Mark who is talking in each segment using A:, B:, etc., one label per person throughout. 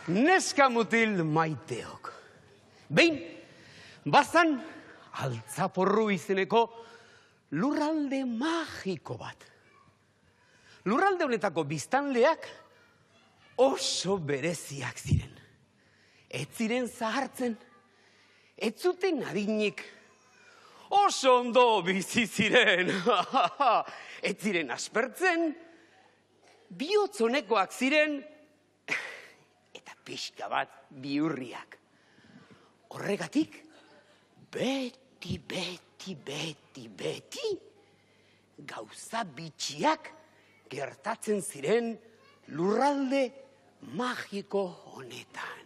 A: Neska mutil maiteok. Behin, bazan altzaporru izeneko lurralde magiko bat. Lurralde honetako biztanleak oso bereziak ziren. Ez ziren zahartzen, ez zuten adinik. Oso ondo bizi ziren. Ez ziren aspertzen, bihotzonekoak ziren, eta pixka bat bihurriak. Horregatik, beti, gauza bitxiak gertatzen ziren lurralde magiko honetan.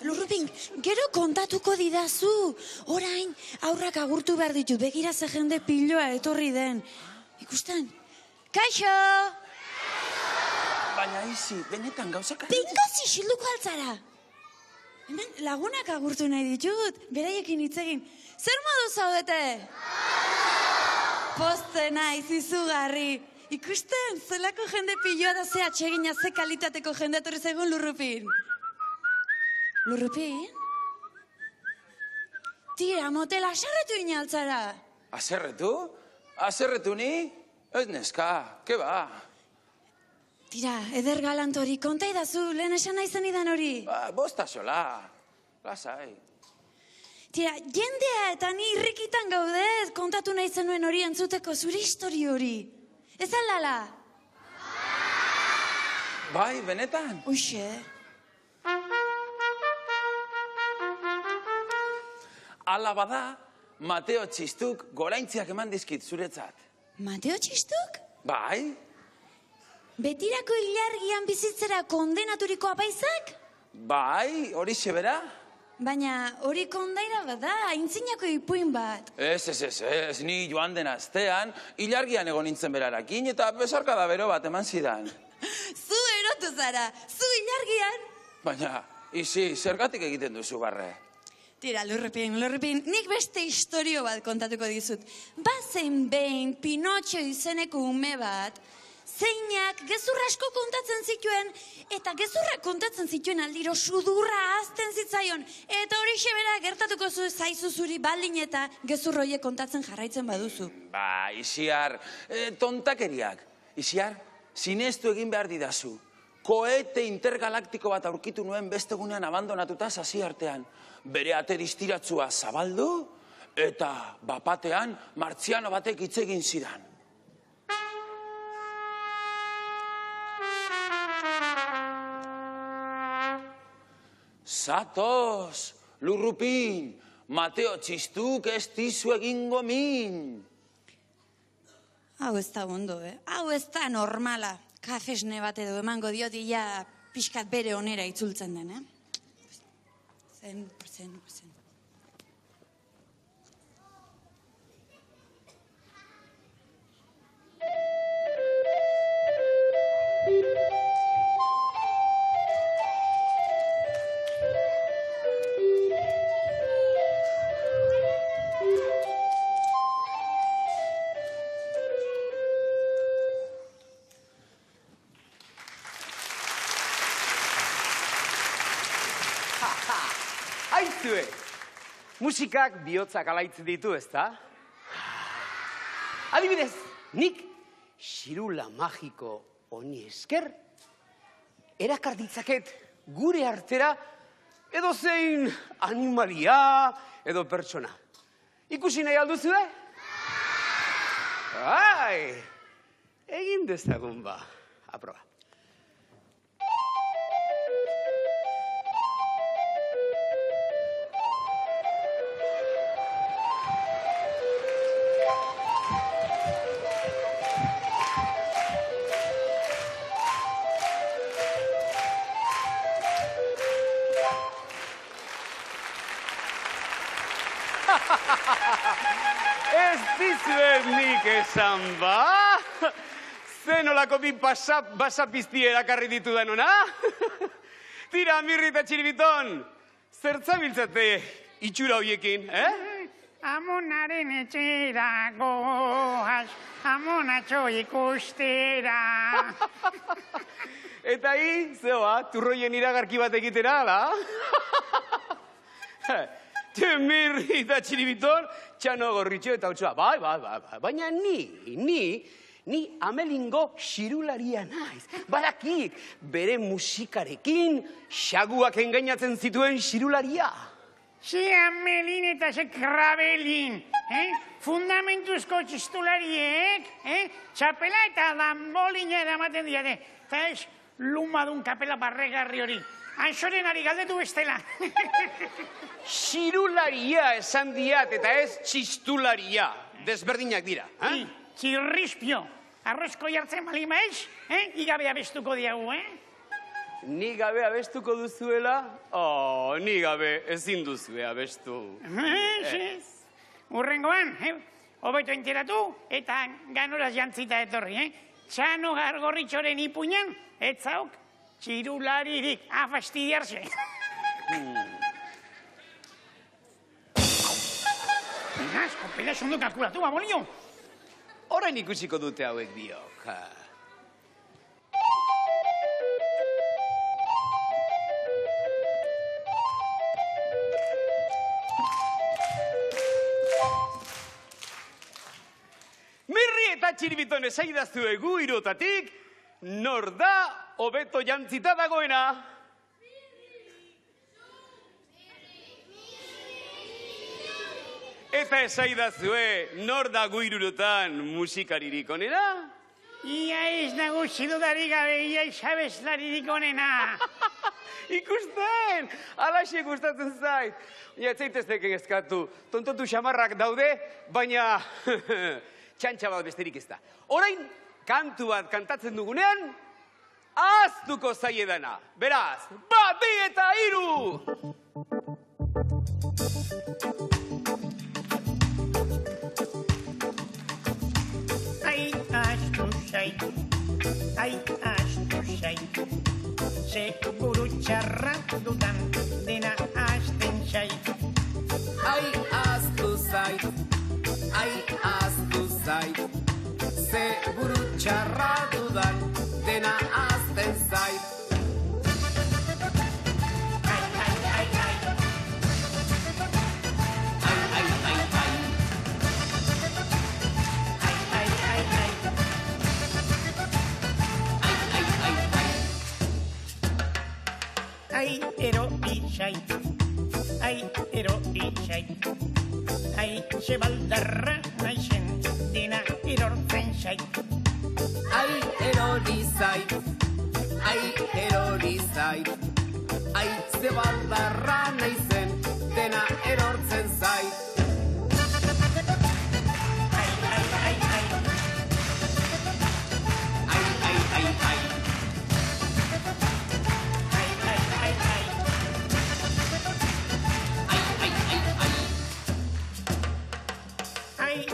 B: Lurrupin, gero kontatuko didazu. Orain, aurrak agurtu behar ditut, begira ze jende piloa etorri den. Ikusten? Kaixo!
C: Baina izi, benetan gauzak...
B: Bingo zixilduko altzara! Hemen lagunak agurtu nahi ditut, beraiekin hitz egin. Zer modu zaudete? Poste naiz, izugarri. Ikusten, zelako jende piloa da ze atsegina, ze kalitateko jende etorri zaigun Lurrupin. Lurrupin? Tira, motel, aserretu inaltzara.
C: Aserretu? Aserretu ni? Ez neska, ke ba?
B: Tira, eder galant hori, konta idazu, lehen esan nahi zenidan hori.
C: Bosta sola, lasai.
B: Tira, jendea eta ni irrikitan gaudez, kontatu nahi zenuen hori entzuteko zure histori hori. Ez aldala?
C: Bai, benetan?
B: Uixe.
C: Ala bada, Mateo Txistuk goraintziak eman dizkit zuretzat.
B: Mateo Txistuk?
C: Bai?
B: Betirako ilargian bizitzera kondenaturiko apaizak?
C: Bai, hori xebera?
B: Baina hori kondaira bada, aintzinako ipuin bat.
C: Ez, ni joan den astean, ilargian egon nintzen berarakin, eta besarkada bero bat eman zidan.
B: Zu erotu zara, zu ilargian.
C: Baina, izi, zergatik egiten duzu barre?
B: Tira, Lurrupin, nik beste historio bat kontatuko dizut. Bazen behin Pinotxo izeneko ume bat, zeinak gezurra asko kontatzen zituen, eta gezurra kontatzen zituen aldiro sudurra azten zitzaion, eta hori xebera gertatuko zaizu zuri baldin eta gezurroiek kontatzen jarraitzen baduzu.
C: Ba, Isiar, tontakeriak. Isiar, sinestu egin behar didazu. Koete intergalaktiko bat aurkitu nuen bestegunean abandonatuta sasi artean. Bere ate distiratzua zabaldu, eta bapatean martziano batek hitz egin zidan. Zatoz, Lurrupin, Mateo Txistuk ez dizu egingo min.
B: Hau ez da ondo, Hau ez da normala. Kafesne bat edo emango diot ia pixkat bere onera itzultzen den, Zen.
A: Aizue, musikak bihotzak alaitzen ditu, ezta? Adibidez, nik xirula magiko honi esker erakar ditzaket gure artera edo zein animalia edo pertsona. Ikusi nahi alduzue? Bai, egin dezagun ba, aproba. Ez dizuet nik esan ba? Zen olako bi basapizti erakarri ditudan ona? Tira, Mirri eta Txiribiton, zertzabiltzate itxura hoiekin,
D: Amonaren etxera goaz, amonatxo ikustera.
A: Eta zeba, turroien iragarki bat egitera, ala? Mirri eta Txiribiton, txano gorritxo eta otsoa. Bai, baina ni Amelingo xirularia naiz. Badakit, bere musikarekin xaguak engainatzen zituen xirularia.
D: Ze Amelin eta ze Krabelin, fundamentuzko txistulariek, txapela eta danbolina eramaten diate. Eta ez, lumadun kapela barregarri hori. Anxoren ari galdetu bestela.
A: Xirularia esan diat eta ez txistularia. Desberdinak dira.
D: Txirrispio. Arrozko jartzen malima ez, igabe abestuko diagu,
A: Ni gabe abestuko duzuela? Ni gabe ezin duzue abestu.
D: Urrengoan, hobeto enteratu eta ganoraz jantzita etorri, Txano Gargorritxoren ipuñan, etzauk txirularirik, fastidiarse. Asko, pela esondo kalkulatu, babolio.
A: Orain ikusiko dute hauek biok. Mirri eta Txiribiton esaidazue gu irotatik, nor da hobeto jantzita dagoena? Eta esaidazue nor da gu irurotan musikaririk onena?
D: Ia ez nago zidudarik gabe, ia isabeslaririk onena.
A: Ikusten, alaxe gustatzen zait. Baina ez zaitezteken eskatu, tontotu xamarrak daude, baina txantxa bat besterik ez da. Orain, kantu bat kantatzen dugunean, ahaztuko zaiedana. Beraz, 1, 2 eta 3!
D: Ai, astu zait, ze buru txarra dudan dena hasten zait.
E: Ai, astu zait, ze buru txarra dudan dena hasten zait.
D: Ai, erori zait, ai, ze baldarra naizen dena erortzen zait.
E: Ai, erori zait, ai, ze baldarra naizen dena erortzen zait.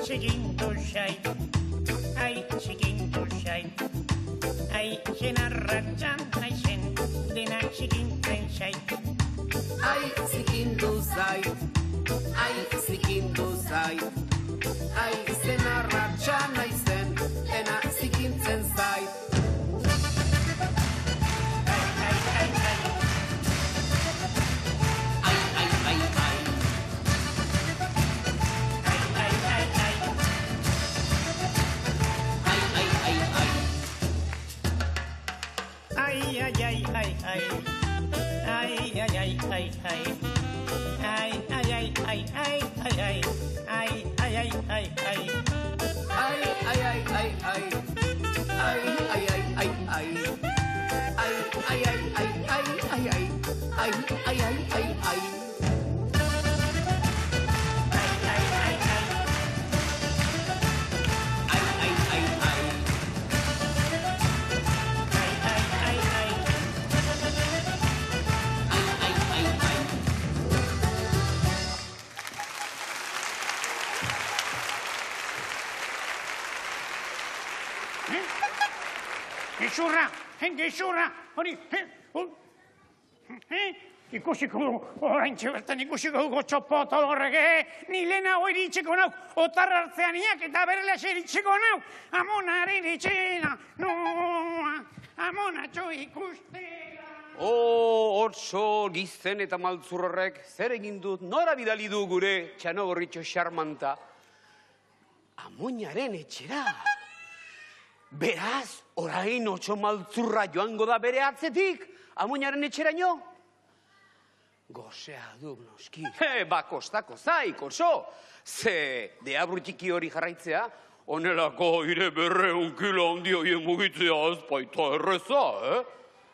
D: Zikindu zait, ai, zenarratxan naizen dena zikintzen zait.
E: Ai, zikindu zait, ai, zenarratxan naizen dena zikintzen zait.
D: Gezurra, gezurra, hori, ikusiko dugu, oraintxe bertan ikusiko dugu txopoto horrek, ni lehenago iritsiko nau, otar hartzean iak eta berelaxe iritsiko nau, amonaren itxena, noa, amonatxo ikustera.
A: Otso, gizen eta maltzur horrek, zer egin dut, nora bidali du gure Txanogorritxo xarmanta? Amoinaren etxera. Beraz, orain otso maltzurra joango da bere atzetik, amoinaren etxeraino? Gozea duk noski. Ba, kostako zaik, oso. Ze, deabrutiki hori jarraitzea, onelako ire 200 kilo handi hoien mugitzea ez baita erreza,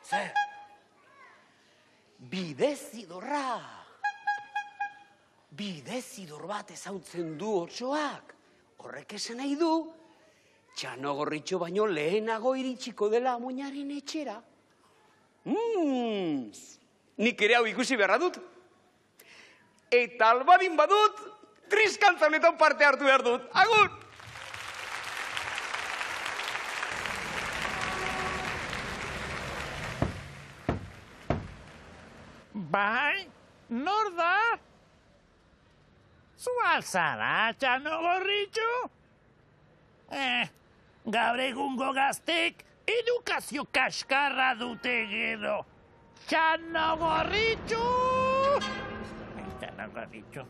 A: Ze, bidezidorra. Bidezidor bat ezautzen du otsoak. Horrek esan nahi du, Txanogorritxo baino lehenago iritsiko dela amoinaren etxera. Nik ere hau ikusi beharra dut. Eta albadin badut, triskantza honetan parte hartu behar dut. Agur!
D: Bai, nor da? Zu alzara, Txanogorritxo? Gaur egungo gaztek edukazio kaskarra dute gero. Txanogorritxo! Txanogorritxo.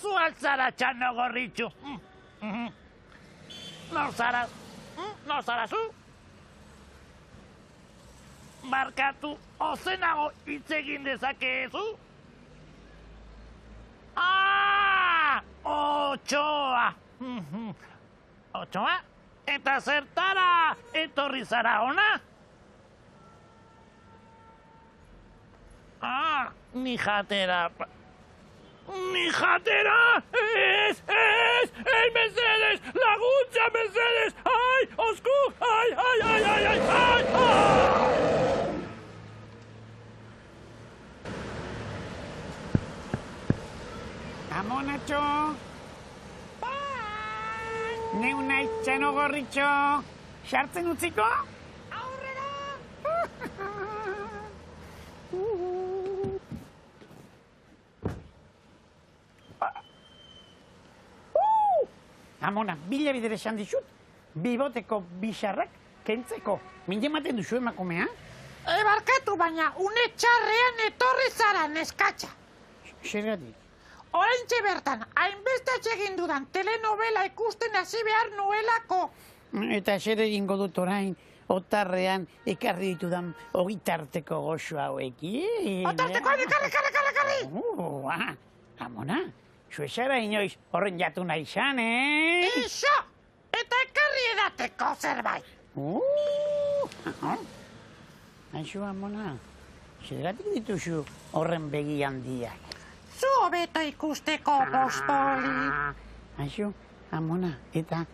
D: Zu alzara, Txanogorritxo. Nor zara? Nor zara zu? Barkatu, ozenago hitz egin dezakezu? Otsoa! Otsoa? Eta zertara etorri zara ona? Ni jatera. Ni jatera! Ez, mesedes! Laguntza, mesedes! Ai, osku! Ai! Amonatxo! Neu nahi Txanogorritxo! Sartzen utziko? Aurrera! Amona, bila bidere esan dizut, biboteko bisarrak kentzeko. Minde ematen duzu emakumea?
F: Barkatu, baina une txarrean etorri zara, neskatxa.
D: Zergatik?
F: Oraintxe bertan, hainbeste egin dudan telenovela ikusten hasi behar nuelako.
D: Eta zer egingo dut orain, otarrean ekarri ditudan ogitarteko goxo hauekin.
F: Otartekoan ekarri!
D: Amona, zuezara inoiz horren jatu nahi izan,
F: Iso! Eta ekarri edateko zerbait.
D: Aixo, Amona, zergatik dituzu horren begi handiak?
F: Zu hobeto ikusteko postoli.
D: Aixo, Amona, eta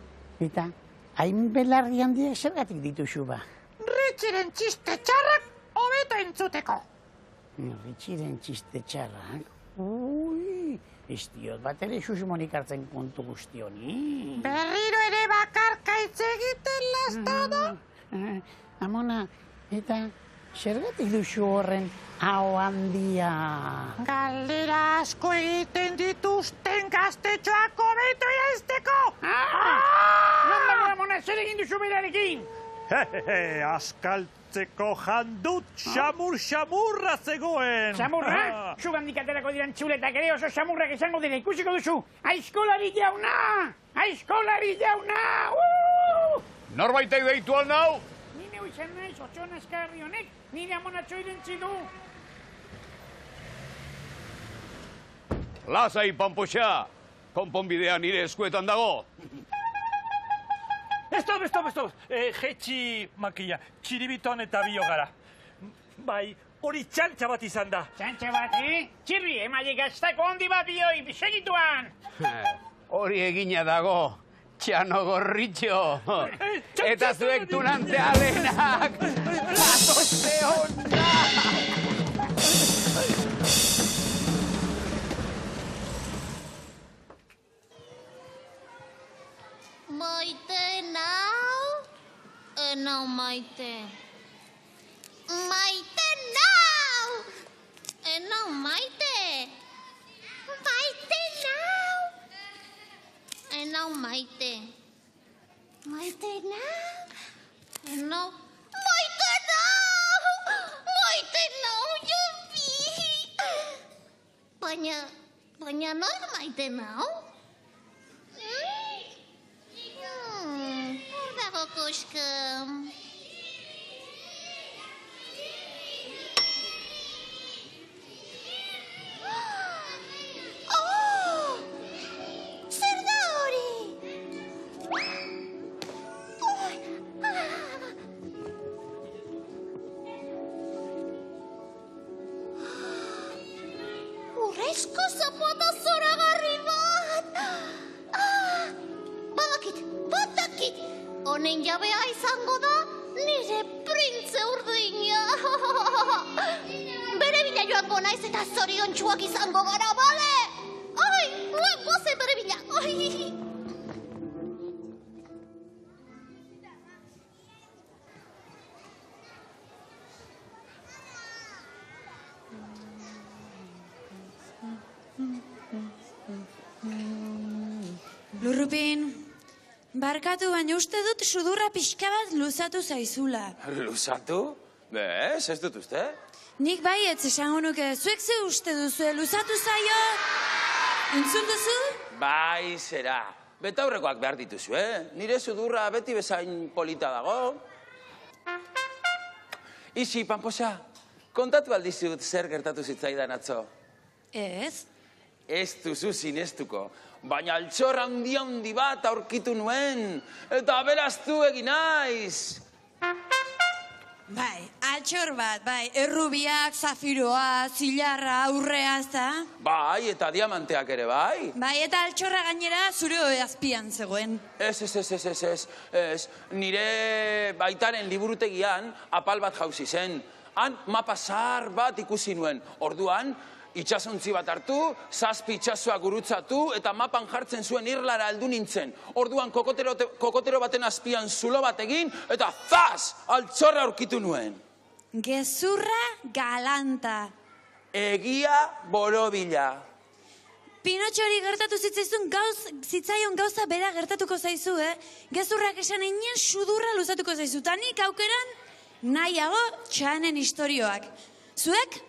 D: hain belarri handiak zergatik dituzu ba?
F: Ritxiren txiste txarrak hobeto entzuteko.
D: Ritxiren txiste txarrak? Ez diot bat ere susmonik hartzen kontu guzti honi.
F: Berriro ere bakarka hitz egiten lastado?
D: Amona, eta zergatik duzu horren hau handia?
F: Galdera asko egiten dituzten gaztetxoak hobeto janzteko!
D: Non bago, Amona, zer egin duzu berarekin?
G: Askaltzeko jandut xamurra zegoen.
D: Xamurra? Zugandik aterako diran txuletak ere oso xamurrak izango dira, ikusiko duzu. Aizkolari jauna! Aizkolari jauna!
A: Norbaitek deitu alnau?
D: Ni neu izan naiz, otxon askarri honek, nire Amonatxo irentzi du.
A: Lasai, Pampoxa! Konponbidea nire eskuetan dago.
G: Stop! Jetxi makila, txiribiton eta biogara. Bai, hori txantxa bat izan da.
D: Txantxa bat, Txirri, emaile gaztako handi bat bioi, segituan!
A: Hori egina dago, Txanogorritxo. Eta zuek tunante alenak, atoste hona!
H: Maite nau? Enau maite. Maite nau! Enau maite. Maite nau! Enau maite. Maite nau? Enau... Maite nau! Maite nau, Jopi! Baina nor maite nau? Hor dago koskam. Zer da hori? Urrezko zapata zoragarri bat! Badakit! Honen jabea izango da nire printze urdina! Bere bila joango naiz eta zoriontsuak izango gara, bale? Ai, nuen gozen bere bila!
B: Lurrupin, barkatu baina uste dut sudurra pixka bat luzatu zaizula.
C: Luzatu? Bez, ez dut uste?
B: Nik baietz esango nuke, zuek ze uste duzu, luzatu zaio? Entzun duzu?
C: Bai, zera. Betaurrekoak behar dituzu, Nire sudurra beti bezain polita dago. Isi, Pamposa, kontatu aldizut zer gertatu zitzaidan atzo.
B: Ez.
C: Ez duzu sinestuko, baina altxor handi bat aurkitu nuen, eta aberaztu egin naiz.
B: Bai, altxor bat, bai, errubiak, zafiroa, zilarra, aurrea, ezta?
C: Bai, eta diamanteak ere, bai.
B: Bai, eta altxorra gainera zure azpian zegoen.
C: Ez. Nire baitaren liburutegian apal bat jauzi zen. Han mapa zahar bat ikusi nuen. Orduan, itxasontzi bat hartu, 7 itxasoak gurutzatu, eta mapan jartzen zuen irlara heldu nintzen. Orduan kokotero baten azpian zulo bat egin, eta zaz! Altxorra aurkitu nuen.
B: Gezurra galanta.
C: Egia borobila.
B: Pinotxori gertatu zitzaion gauza bera gertatuko zaizu, Gezurrak esan einean sudurra luzatuko zaizu. Ta nik aukeran nahiago Txanen istorioak. Zuek?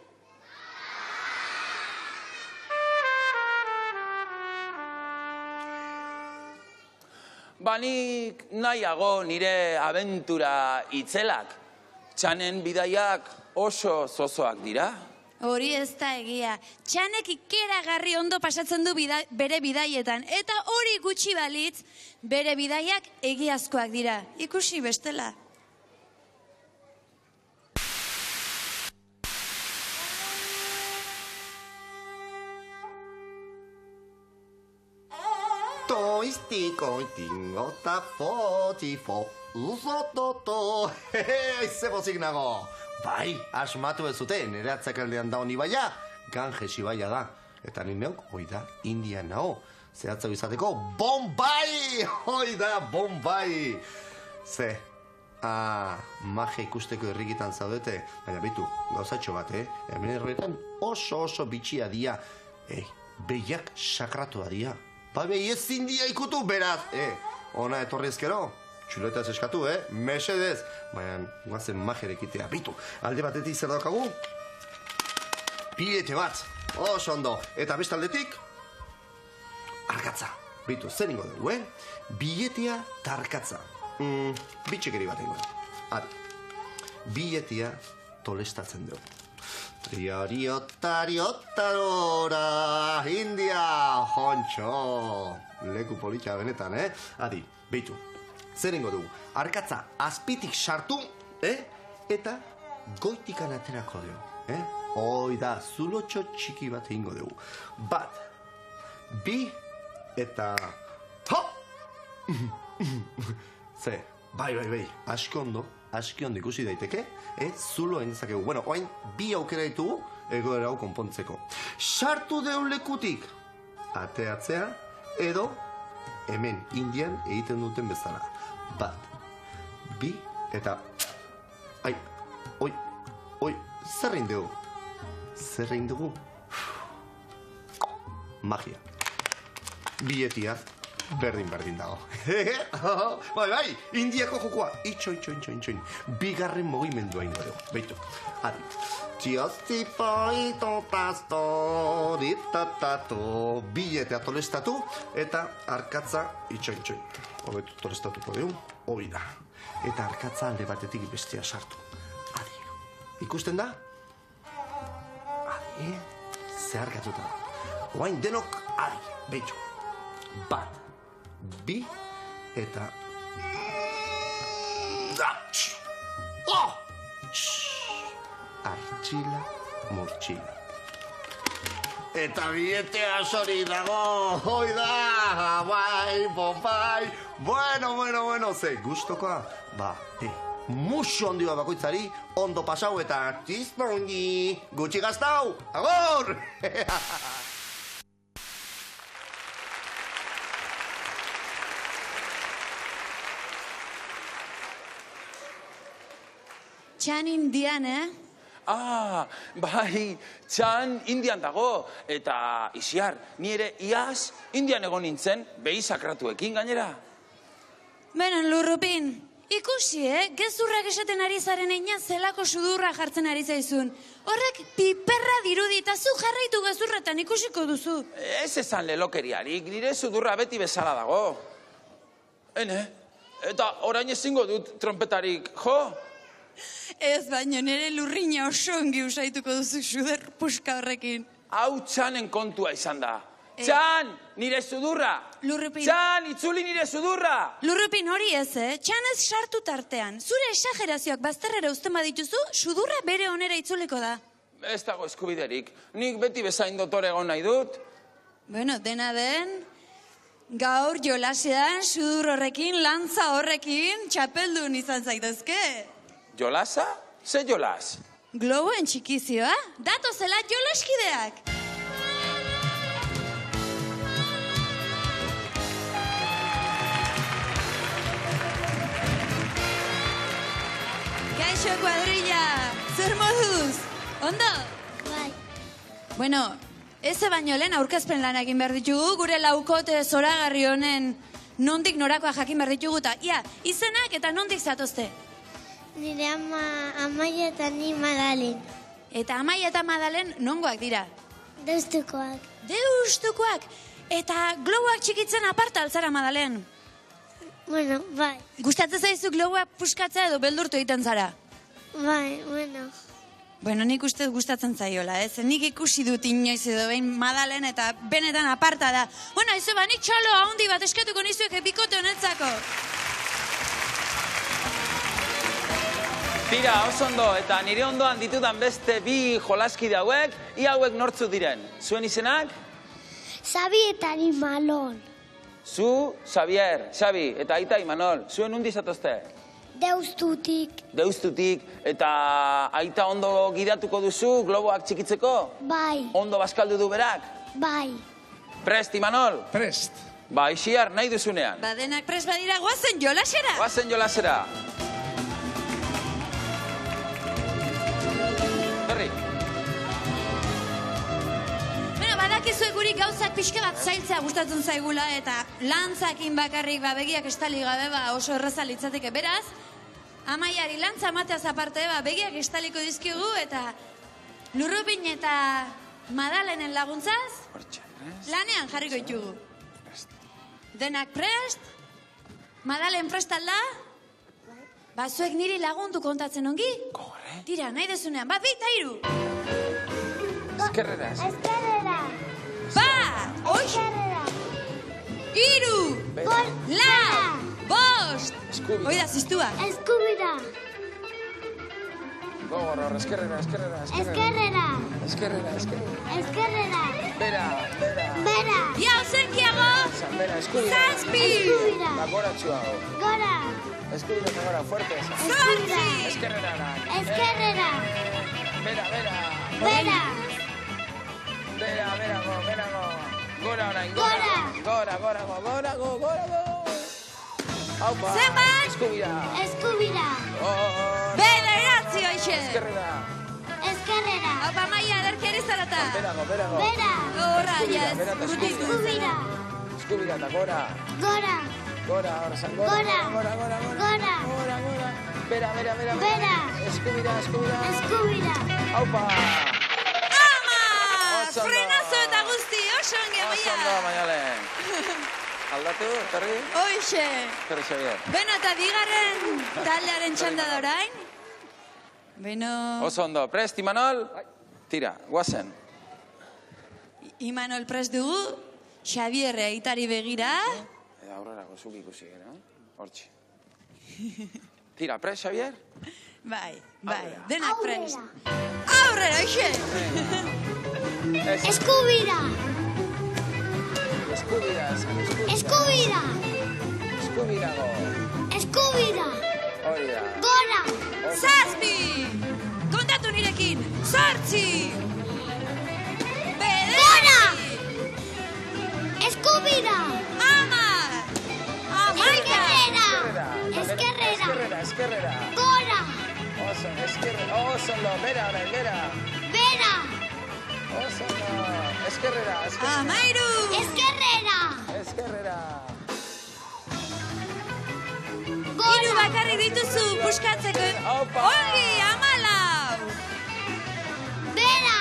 C: Banik nahiago nire abentura itzelak. Txanen bidaiak oso zozoak dira.
B: Hori ez da egia. Txanek ikeragarri ondo pasatzen du bere bidaietan. Eta hori gutxi balitz, bere bidaiak egiazkoak dira. Ikusi bestela.
I: Toisti-koitingo ta fotifo, uzototo, ze pozik nago. Bai, asmatu ez zute, nire atzakaldean da honi baia, Ganges ibaia da. Eta ni neuk, hoi da, Indian nago. Zehatzau izateko, Bombay! Hoi da, Bombay! Ze, magia ikusteko irrikitan zaudete, baina bitu, gauzatxo bat, hemen erretan oso bitxia dia. Behiak sakratua dia. Bai, ezin dia ikutu, beraz, ona etorrezkero, txuletaz eskatu, mesedez. Baina, guazen majerekitea, bitu, alde batetik zer daukagu? Bilete bat, oso ondo, eta bestaldetik, arkatza. Bitu, zer ingo dugu, Biletea tarkatza. Bitxekeri bat ingo. Biletea tolestatzen dugu. Triariotariotarora, India, jontxo. Leku politxa benetan, Adi, beitu, zer ingo dugu? Arkatza azpitik sartu, eta goitikan aterako dugu, Hoi da, zulotxo txiki bat ingo dugu. 1, 2, eta... Ho! Ze, bai, aski ondo ikusi daiteke, zulo egin dezakegu. Bueno, oain, 2 aukera ditugu, egoera hau konpontzeko. Sartu deun lekutik, ateatzea, edo hemen Indian egiten duten bezala. 1, 2, eta... Ai, oi, zer egin dugu? Zer egin dugu? Magia. Billetia, berdin dago. Bai, Indiako jokoa. Itxoin. Bigarren mugimendua ingo dugu. Beitu, adi. Txiostipoito tasto, ditatato, billetea tolestatu, eta arkatza itxoin. Hobetu tolestatuko dugu, hori da. Eta arkatza alde batetik bestea sartu. Adi, ikusten da? Adi, zeharkatuta da. Oain denok, adi, beitu. 1, 2, eta... Oh! Artxila, murtxila. Eta billetea sori dago, hoi da, bai, bai. Bueno, ze, gustokoa? Ba, musu handi bat bakoitzari, ondo pasau eta tizpongi, gutxi gaztau, agor!
B: Txan Indian,
C: Bai, Txan Indian dago, eta Isiar, ni ere iaz Indian egon nintzen, behi sakratuekin gainera.
B: Benen, Lurrupin, ikusi, gezurrak esaten ari zaren eina zelako sudurra jartzen ari zaizun. Horrek piperra dirudita zu jarraitu gezurretan ikusiko duzu.
C: Ez esan lelokeriarik, nire sudurra beti bezala dago. Eta orain ezingo dut trompetarik, jo?
B: Ez baino nire lurrina oso ongi usaituko duzu suder puska horrekin.
C: Hau Txanen kontua izan da. Txan, nire sudurra!
B: Lurrupin.
C: Txan, itzuli nire sudurra!
B: Lurrupin hori ez, Txan ez sartu tartean. Zure esagerazioak bazterrera uzten badituzu, sudurra bere onera itzuliko da.
C: Ez dago eskubiderik. Nik beti bezain dotore egon nahi dut.
B: Bueno, dena den, gaur jolasean sudur horrekin, lantza horrekin, txapeldun izan zaitezke.
C: Jolasa? Ze jolas?
B: Globoen txikizioa? Datozela jolaskideak! Kaixo, kuadrilla! Zer moduz? Ondo?
H: Bai.
B: Bueno, eze baino lehen aurkezpen lanak egin behar ditugu, gure laukote zoragarri honen nondik norakoa jakin behar ditugu, eta ia, izenak eta nondik zatozte?
H: Nire Amaia eta ni Madalen.
B: Eta Amaia eta Madalen nongoak dira?
H: Deustukoak.
B: Deustukoak! Eta globoak txikitzen aparta altzara, Madalen?
H: Bueno, bai.
B: Gustatzen zaizu globoak puskatzea edo beldurtu egiten zara?
H: Bai, bueno.
B: Bueno, nik uste gustatzen zaiola, ez? Nik ikusi dut inoiz edo behin Madalen eta benetan aparta da. Bueno, ez nik txalo handi bat eskatuko nizuek bikote honetzako.
C: Tira, oso ondo, eta nire ondoan ditudan beste bi jolaskide hauek, ia hauek nortzu diren. Zuen izenak?
H: Xabi eta Imanol.
C: Zu, Xavier, Xabi, eta aita Imanol. Zuen undi zatozte?
H: Deustutik.
C: Deustutik, eta aita ondo gidatuko duzu globoak txikitzeko?
H: Bai.
C: Ondo bazkaldu du berak?
H: Bai.
C: Prest, Imanol?
J: Prest.
C: Ba, Isiar, nahi duzunean.
B: Badenak prest badira, guazen jolasera!
C: Guazen jolasera. Berri.
B: Bueno, badakizue guri gauzak pixka bat zailtzea gustatzen zaigula, eta lantzakin bakarrik begiak estali gabe oso erraza litzateke. Beraz, Amaiari lantza mateaz aparte begiak estaliko dizkigu, eta Lurrupin eta Madalenen laguntzaz, lanean jarriko ditugu. Denak prest? Madalen prest alda? Zuek niri lagundu kontatzen ongi?
C: Korre.
B: Tira, nahi dezunean, bat, bi, eta hiru.
C: Eskerrera.
H: Eskerrera.
B: Bat,
H: Eskerrera.
B: hiru, lau, bost.
C: Eskubira.
B: Oida, ziztua.
H: Eskubira.
C: Gogor, eskerrera.
H: Eskerrera.
C: Eskerrera. Bera.
H: Bera.
B: Ia, ozenkiago.
C: Bera, eskubira.
B: Zazpi.
H: Eskubira.
C: Bagoratxuago.
H: Gora.
C: Eskubira eta gora, fuerte.
B: Zortzi.
C: Eskerrera.
H: Eskerrera.
C: Bera.
H: Bera.
C: Berago. Gora orain, gora. Gora, gora, gora, gora, gora. Haupa.
B: Zenbat?
C: Eskubira.
H: Eskubira.
C: Gora.
B: Bederatzi hoxe.
C: Eskerrera.
H: Eskerrera.
B: Haupa, Maia, aderkeri zarata.
C: Berago, berago.
H: Bera.
B: Horra,
C: Eskubira,
B: ja,
C: bera eta
B: urrutik.
H: Eskubira.
C: Eskubira eta gora.
H: Gora.
C: Gora, ahora san gora.
H: Gora.
C: Gora, gora, gora.
H: Gora.
C: Gora, gora. Bera, bera, bera.
H: Bera.
C: Eskubira, eskubira.
H: Eskubira.
C: Haupa.
B: Ama!
C: Oso ondo.
B: Frenazo eta guzti, oso onge,
C: Oso ondo,
B: Maia.
C: Maialen. Aldatu, Terri?
B: Hoxe.
C: Terri, Xavier.
B: Beno, eta bigarren taldearen txanda da orain. Beno,
C: Oso ondo. Prest, Imanol? Tira, guazen.
B: Imanol prest dugu, Xavier aitari begira.
C: Eta aurrera gozuk ikusi gara, hortxe. Tira, prest, Xavier?
B: Bai, denak
H: Aurrera.
B: prest. Aurrera, hoxe.
H: Eskubira.
C: Eskubira, esan, eskubira.
H: Eskubira.
C: Eskubirago.
H: Eskubira.
C: Hori da.
H: Gora.
B: Zazpi! Kontatu nirekin! Zortzi!
H: Gora! Eskubira.
B: Amar! Amaika!
H: Eskerrera. Eskerrera.
C: Eskerrera, eskerrera.
H: Gora.
C: Oso, eskerrera. Oso ondo, bera, orain, bera.
H: Bera.
C: Oso ondo. Eskerrera, eskerrera.
B: Amairu!
H: Eskerrera.
C: Eskerrera.
B: Hiru bakarrik dituzu puskatzeko.
C: Aupa!
B: Ongi, amalau!
H: Bera.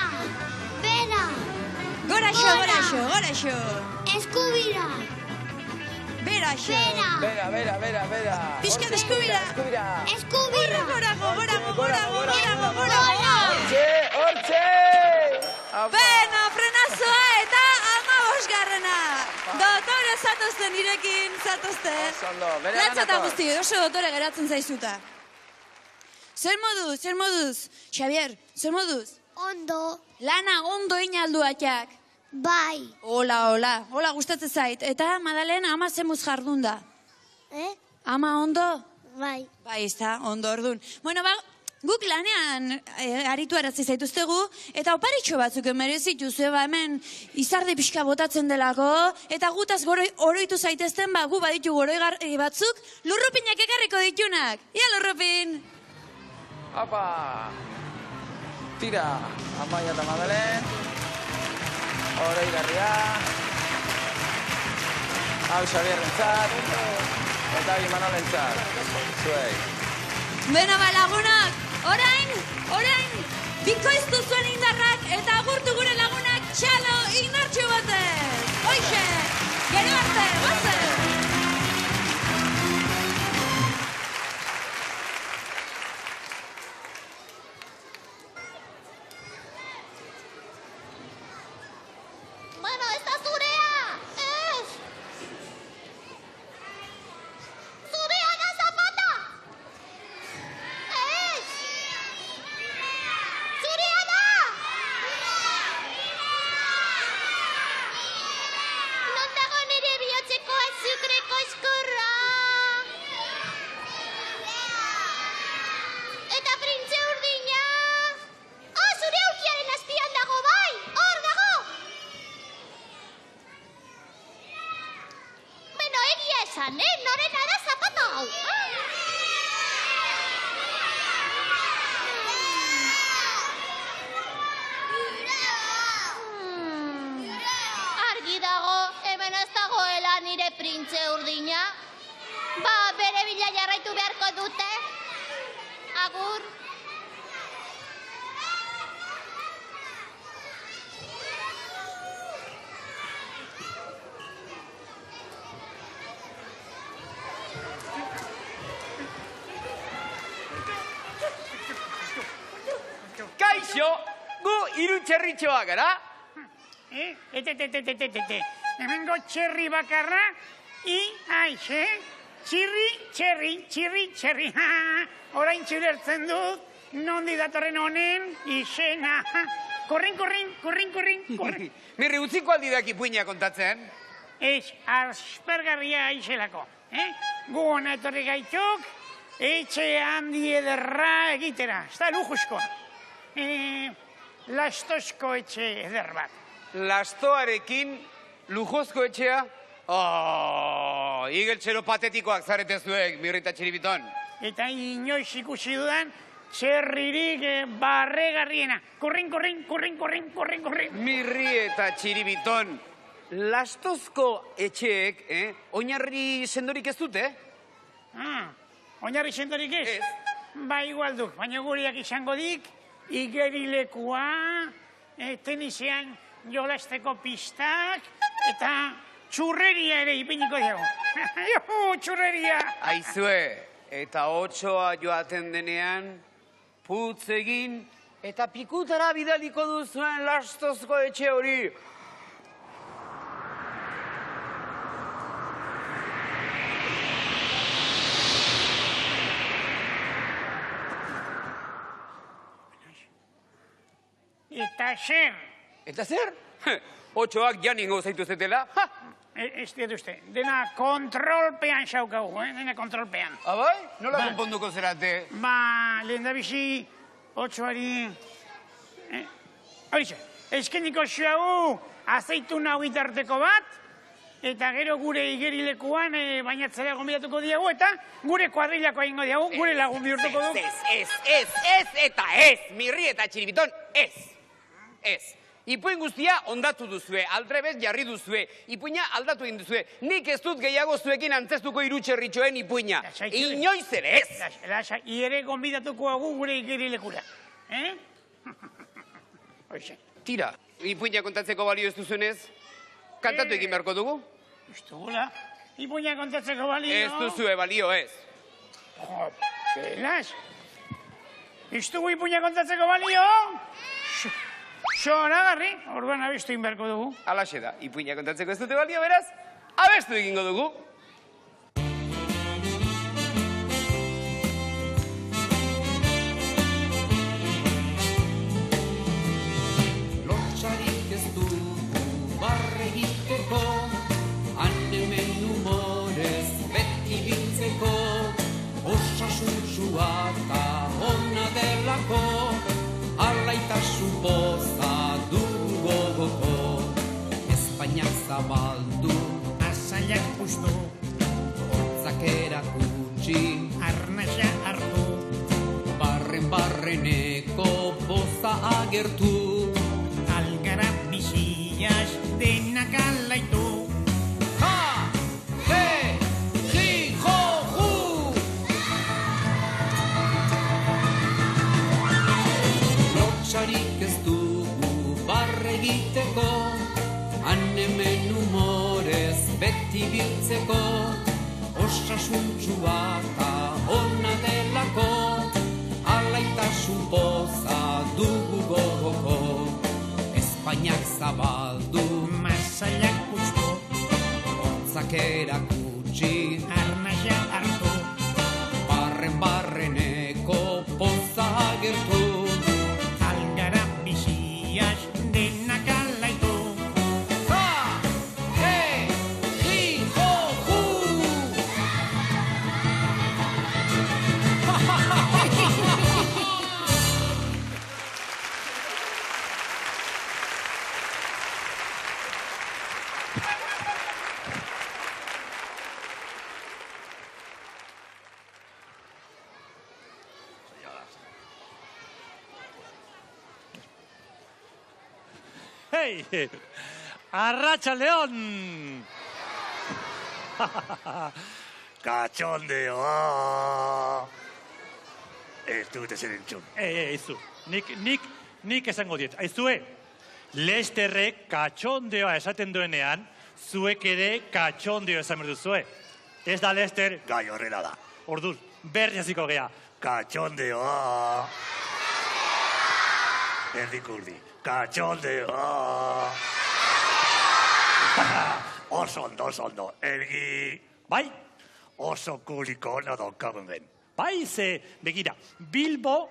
H: Bera.
B: Goraxo, goraxo, goraxo!
H: Eskubira.
B: Beraxo!
H: Bera.
C: Bera, bera, bera, bera.
B: Pixkat eskubira.
C: Eskubira.
H: Eskubira.
B: Gorago, gorago, gorago, gorago, gorago!
C: Hortxe, hortxe! Aupa.
B: Beno, frenazoa eta amabosgarrena! Dotore zatozte nirekin, zatozte.
C: Oso ondo, bere
B: Latza eta
C: ganako.
B: guzti, oso dotore geratzen zaizuta. Zer moduz, Xavier, zer moduz?
H: Ondo.
B: Lana ondo inalduatiak.
H: Bai.
B: Hola gustatzen zait. Eta, Madalen, ama zemuz jardun da. Ama ondo?
H: Bai.
B: Bai, ez da, ondo ordun. Bueno, guk lanean aritu arazi zaituztegu, eta oparitxo batzuk emerezitu zuen, hemen izarde pixka botatzen delako, eta gutaz oroitu zaitezten, gu baditu goroi batzuk, lurrupinak ekarriko ditunak. Ia, lurrupin!
C: Apa! Tira, Amaia eta Madalen. Horei garria. Hau Xabierrentzat. Eta Imanolentzat. Zuei.
B: Beno, lagunak, orain, bikoiztu zuen indarrak eta agurtu gure lagunak txalo indartxo batez. Hoixe, gero arte, gozen!
H: Bueno, ez da zurea! Ez! Zurea da zapata! Ez! Zurea da! Non dago nire bihotzeko azukreko eskurra? Eta printze urdina? Zure aurkiaren azpian dago, bai! Hor dago! Beno, egia esan, norena da zapata hau. Argi dago, hemen ez dagoela nire printze urdina. Bere bila jarraitu beharko dute. Agur.
A: Kaixo, gu hiru txerritxoak gara.
D: Hemengo txerri bakarra, aixe, txirri. Orain txulertzen dut, nondi datorren honen, izena. Korrin.
A: Mirri utziko aldi daki puina kontatzen.
D: Ez, aspergarria aizelako. Gu hona etorri gaituk, etxe handi ederra egitera. Ez da lujuskoa. Lastozko etxe eder bat.
A: Lastoarekin lujozko etxea? Igeltxero patetikoak zarete zuek, Mirri eta Txiribiton.
D: Eta inoiz ikusi dudan, zerririk barregarriena. Korrin.
A: Mirri eta Txiribiton, lastozko etxeek, oinarri sendorik ez dute?
D: Oinarri sendorik ez?
A: Ez.
D: Ba, igual duk, baina guriak izango dik, igerilekua, tenisean jolasteko pistak, eta txurreria ere ipiniko dugu. Txurreria!
A: Aizue, eta 8 joaten denean, putz egin, eta pikutara bidaliko duzuen lastozko etxe hori.
D: Eta zer?
A: Eta zer? 8ak janingo zaitu zetela?
D: Ez dut uste, dena kontrolpean xaukagu, dena kontrolpean.
A: Abai? Nola konponduko zerate?
D: Ba, lehen da bizi, 8ari... Horixe, eskeniko xau, azeitu nahu itarteko bat, eta gero gure igerilekuan bainatzera gombidatuko diagu, eta gure kuadrilako egingo diagu, gure lagun bihurtuko du.
A: Ez, Mirri eta Txiribiton, ez. Ipuin guztia ondatu duzue, aldrebez jarri duzue, ipuina aldatu egin duzue. Nik ez dut gehiago zuekin antzestuko irutxerritxoen ipuina. Inoiz ere ez.
D: Lasa, iere gombidatuko hagu gure igerilekura. Hoxe.
A: Tira, ipuina kontatzeko balio ez duzuenez, kantatu egin beharko dugu?
D: Ez dugula, ipuina kontatzeko balio.
A: Ez duzue balio ez.
D: Jo, zelas. Ez dugu ipuina kontatzeko balio? Zoragarri, orduan abestu egin beharko dugu.
A: Alaxe da, ipuina kontatzeko ez dute balio, beraz, abestu egingo dugu.
E: Lotxarik ez dugu barre egiteko, hemen humorez beti biltzeko, osasuntxua eta ona delako, alaitasun poza dugu gogoko, Espainak zabaldu,
D: Azalak puztu,
E: hortzak erakutsi,
D: arnasa hartu,
E: barreneko poza agertu,
D: algara biziaz denak alaitu.
E: ha, he, hi, ho, hu! Lotxarik ez dugu barre egiteko, hemen humorez beti biltzeko, osasuntxua eta ona delako, alaitasun poza dugu gogoko, Espainak zabaldu,
D: Mazalak puztu,
E: hortzak erakutsi,
D: arnasa hartu,
E: barreneko poza agertu,
D: algara biziaz denak alaitu.
E: ha, he, hi, ho, hu!
G: Hei, Arratsaldeon! Katxondeoa! Ez dut ezer entzun. Eizu, nik esango diet. Aizue, Lesterrek katxondeoa esaten duenean, zuek ere katxondeo esan behar duzue. Ez da Lester, gai horrela da. Orduz, berri hasiko gea. Katxondeoa! Erdikurdi. Katxondeoa! Oso ondo. Ergi... Bai, oso kuliko ona daukagun den. Bai, ze, begira, Bilbo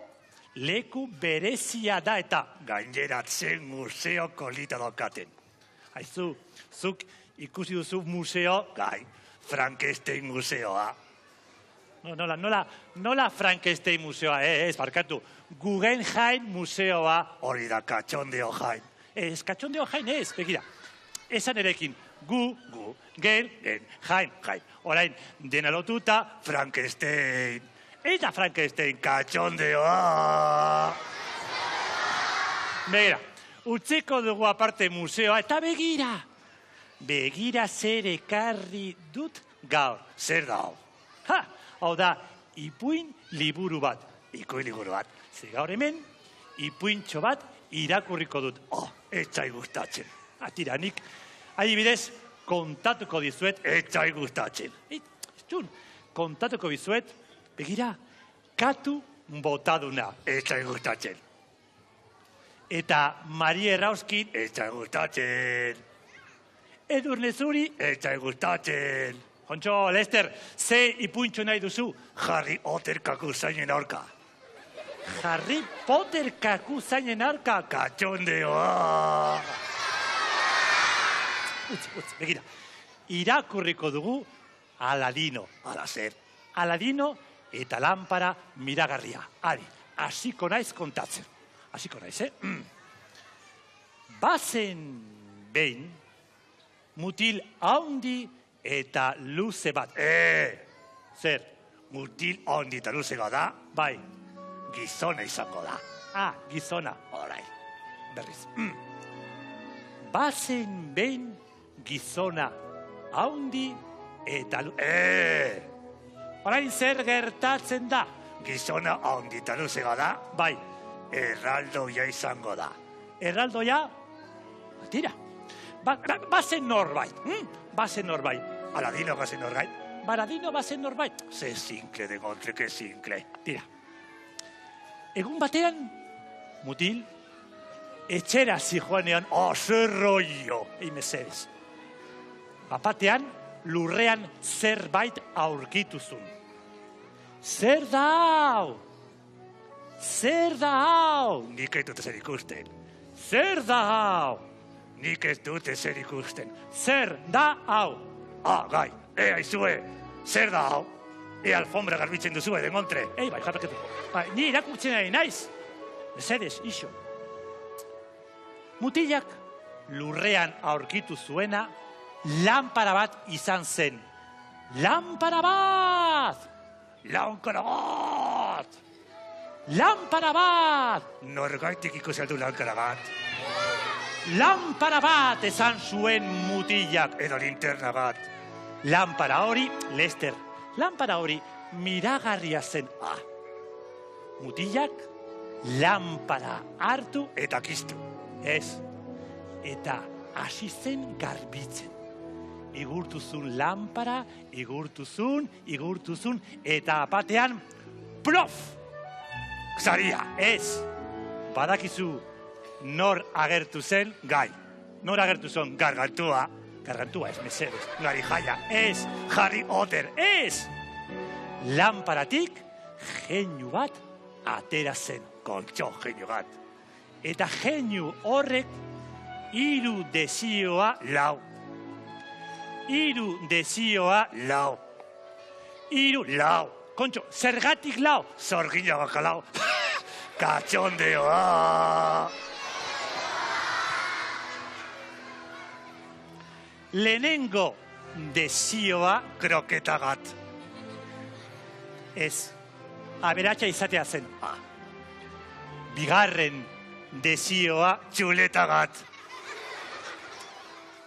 G: leku berezia da eta gaineratzen museoko lita daukaten. Haizu, zuk ikusi duzu museo, gai, Frankenstein museoa. Nola Frankenstein museoa, ez, barkatu. Guggenheim museoa, hori da katxondeo jain. Ez, katxondeo jain ez, begira. Esan erekin, gu, gen, jain. Orain, dena lotuta, Frankenstein. Eta Frankenstein, katxondeoa. Begira, utziko dugu aparte museoa, eta begira. Begira zer ekarri dut gaur. Zer da hau? Hau da, ipuin liburu bat. Ze gaur hemen, ipuintxo bat irakurriko dut. Etxai gustatzen. Atira, nik adibidez kontatuko dizuet etxai gustatzen. Kontatuko dizuet, begira, katu botaduna. Etxai gustatzen. Eta Marie Errauskin etxai gustatzen. Edurne Zuri etxai gustatzen. Jontxo, Lester, ze ipuintxo nahi duzu? Harry Potter kakuzainen aurka. Harry Potter kakuzainen aurka, katxondeoa. Utzi, begira. Irakurriko dugu Aladino. Ala zer. Aladino eta lanpara miragarria. Adi, hasiko naiz kontatzen. Hasiko naiz, Bazen behin, mutil haundi eta luze bat. Zer? Mutil haundi eta luze bat da? Bai, gizona izango da. Gizona. Horai, berriz. Bazen behin gizona haundi eta luze... Horain zer gertatzen da? Gizona haundi eta luze bat da? Bai, erraldoia izango da. Erraldoia? Tira. Bazen norbait. Bazen norbait. Aladino bazen norbait. Baladino bazen norbait. Ze zinkle de gontre, que zinkle. Tira. Egun batean, mutil, etxera zijoanean, zer rollo. Mesedez. Bapatean, lurrean zerbait aurkituzun. Zer da hau? Zer da hau? Nik ez dut zer ikusten. Zer da hau? Nik ez dut zer ikusten. Zer da hau? Gai, aizue, zer da hau? Alfombra garbitzen duzue, dengontre. Bai, jarraketu. Ni irakurtzen ari naiz. Mesedez, iso. Mutilak lurrean aurkitu zuena, lanpara bat izan zen. Lanpara bat! Lankara bat! Lanpara bat! Norgaitik ikusi aldu lankara bat. Lanpara bat esan zuen mutilak. Edo linterna bat. Lanpara hori, Lester, lanpara hori miragarria zen. Mutilak lanpara hartu eta kiztu. Ez. Eta hasi zen garbitzen. Igurtuzun lanpara, igurtuzun, eta apatean, plof! Zaria, ez. Badakizu nor agertu zen, gai. Nor agertu zen, gargantua. Gargantua ez, mesedez. Gari jaia, ez. Harry Potter, ez. Lanparatik, geniu bat atera zen. Kontxo, geniu bat. Eta geniu horrek, 3 desioa lau. 3 desioa lau. 3 lau. Kontxo, zergatik lau? Zorgina bakalau. Katxondeoa. Lehenengo desioa kroketagat. Ez, aberatsa izatea zen. Bigarren desioa txuletagat.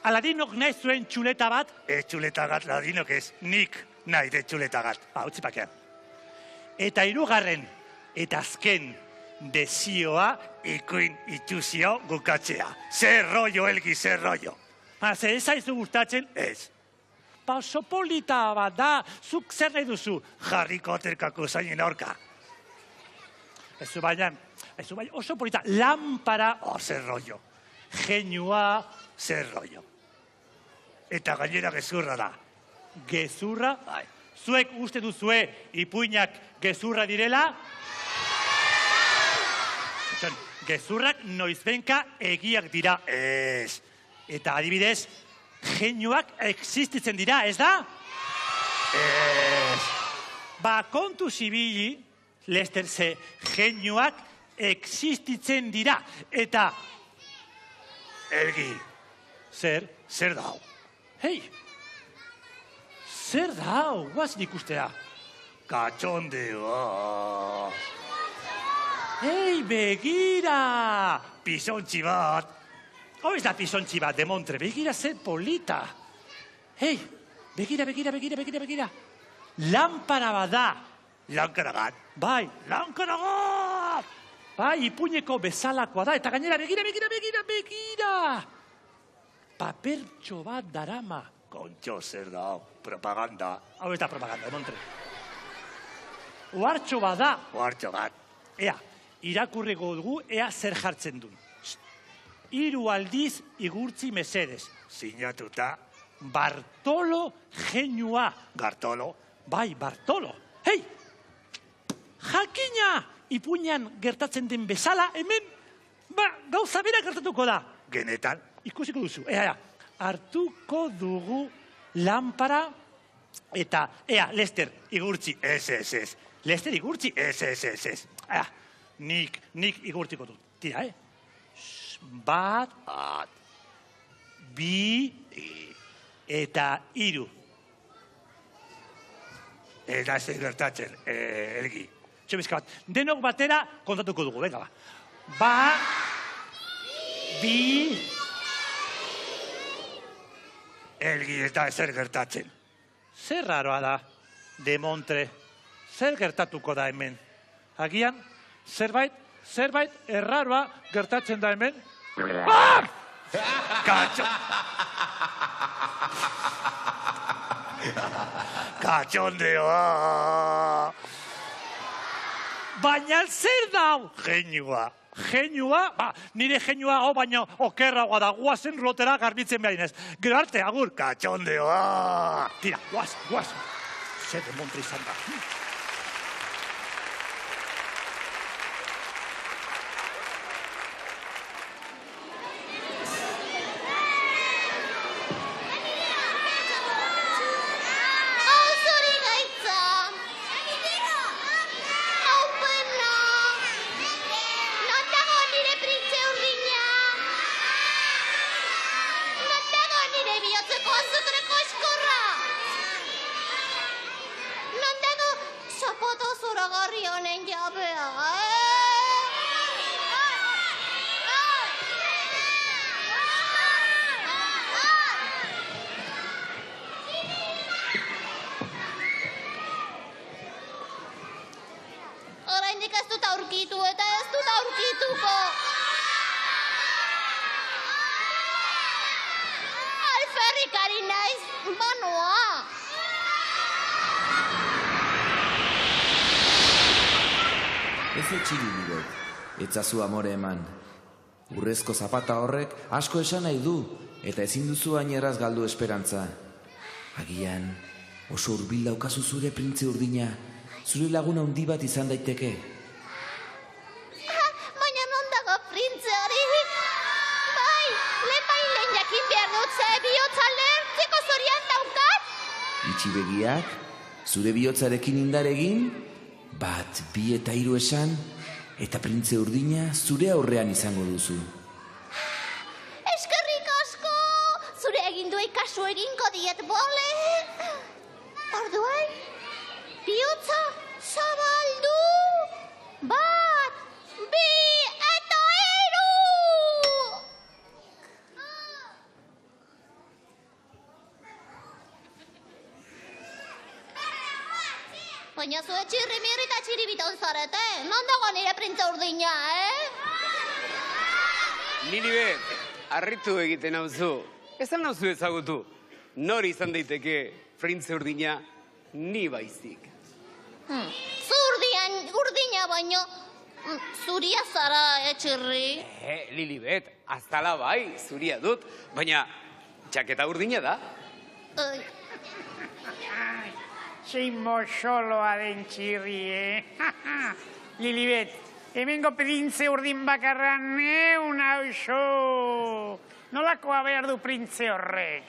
G: Aladinok nahi zuen txuleta bat? Ez txuletagat, Aladinok ez, nik nahi de txuletagat. Utzipakean. Eta 3. eta azken desioa ikuin itxuzio gukatzea. Zer rollo, Elgi, zer rollo. Zer ez zaizu gustatzen? Ez. Oso polita bat da, zuk zer nahi duzu? Harry Potter kakuzainen aurka. Ez baina, oso polita, lanpara, zer rollo. Genua, zer rollo. Eta gainera gezurra da. Gezurra? Bai. Zuek uste duzue ipuinak gezurra direla? Gezurrak noizbenka egiak dira. Ez. Eta adibidez, genuak existitzen dira, ez da? Ez. Kontu zibili, Lester, ze genuak existitzen dira. Eta, Elgi, zer da hau? Hei, zer da hau, guazin ikustea?
I: Katxondeoa.
G: Hei, begira! Pisontxi bat. Hau ez da pisontxi bat, Demontre, begira zer polita. Hei, begira. Lampara bada.
I: Lankaragat.
G: Bai, lankaragat! Bai, ipuñeko bezalakoa da, eta gainera, begira! Papertxo bat darama.
I: Kontxo zer da, propaganda.
G: Hau ez da propaganda, Demontre. Ohartxo bat da.
I: Ohartxo bat.
G: Ea, irakurriko dugu, ea zer jartzen duen. 3 aldiz igurtzi mesedez.
I: Sinatuta.
G: Bartolo Genua.
I: Gartolo.
G: Bai, Bartolo. Hei! Jakina! Ipuñan gertatzen den bezala, hemen, gauza bera gertatuko da.
I: Genetan.
G: Ikusiko duzu. Ea, hartuko dugu lampara eta, Lester, igurtzi.
I: Ez.
G: Lester, igurtzi.
I: Ez.
G: Ea, nik igurtiko dut. Tira, Bat, 2, eta 3.
I: Eta zer gertatzen, Elgi.
G: Txobizka bat, denok batera kontatuko dugu, venga ba. Bat, 2...
I: Elgi ez da zer gertatzen.
G: Zer raroa da, Demontre. Zer gertatuko da hemen? Agian, zerbait erraroa gertatzen da hemen?
I: Katxo! Katxondeoa!
G: Baina zer da?
I: Genua.
G: Genua? Nire genua hau baino okerragoa da. Guazen rotera garbitzen beharinez. Gero arte, agur.
I: Katxondeoa!
G: Tira, guaz. Zer Demontre izan da.
H: Oraindik ez dut aurkitu eta ez dut aurkituko. Alferrikari naiz, banoa.
J: Ez etxiri nire, etzazu amore eman. Urrezko zapata horrek asko esan nahi du, eta ezin duzu hain erraz galdu esperantza. Agian, oso hurbil daukazu zure printze urdina, zure laguna handi bat izan daiteke.
H: Baina non dago printze hori? Bai, lehen jakin behar dut ze bihotza lehertzeko zorian daukat?
J: Itxi begiak, zure bihotzarekin indar egin, 1, 2 eta 3 esan, eta printze urdina zure aurrean izango duzu.
H: Eskerrik asko! Zure aginduei kasu egingo diet bole! Orduan, bihotza zabaldu! 1, 2 eta 3! Baina zue txirri-mirri eta txiribiton zarete. Non dago nire printze urdina,
A: Lilibet, harritu egiten hauzu. Ez da nauzu ezagutu. Nori izan daiteke printze urdina ni baizik.
H: Urdina baino, zuria zara, txirri.
A: Lilibet, aztala bai, zuria dut, baina txaketa urdina da.
D: Zein moxoloa den txirri, Lilibet, hemengo printze urdin bakarran hauso. Nolakoa behar du printze horrek,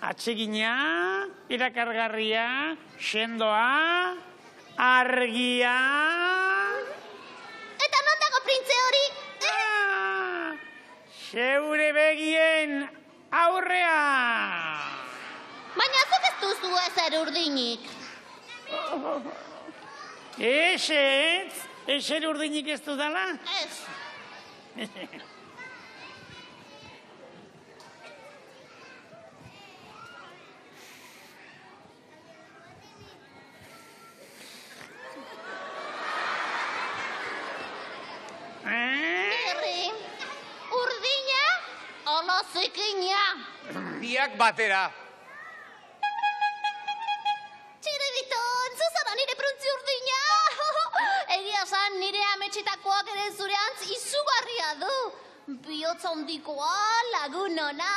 D: Atsegina, irakargarria, sendoa, argia...
H: Eta non dago printze hori?
D: Zeure begien aurrea!
H: Baina zuk ez duzu ezer urdinik.
D: Ezer urdinik ez dudala?
H: Ez. Mirri, urdina, ala zikina.
A: Biak batera.
H: Txiribiton, zuzara nire pruntzi urdina. Egia esan nire ametxetakoak ere zureantz izugarria du. Bihotz handikoa, lagun ona,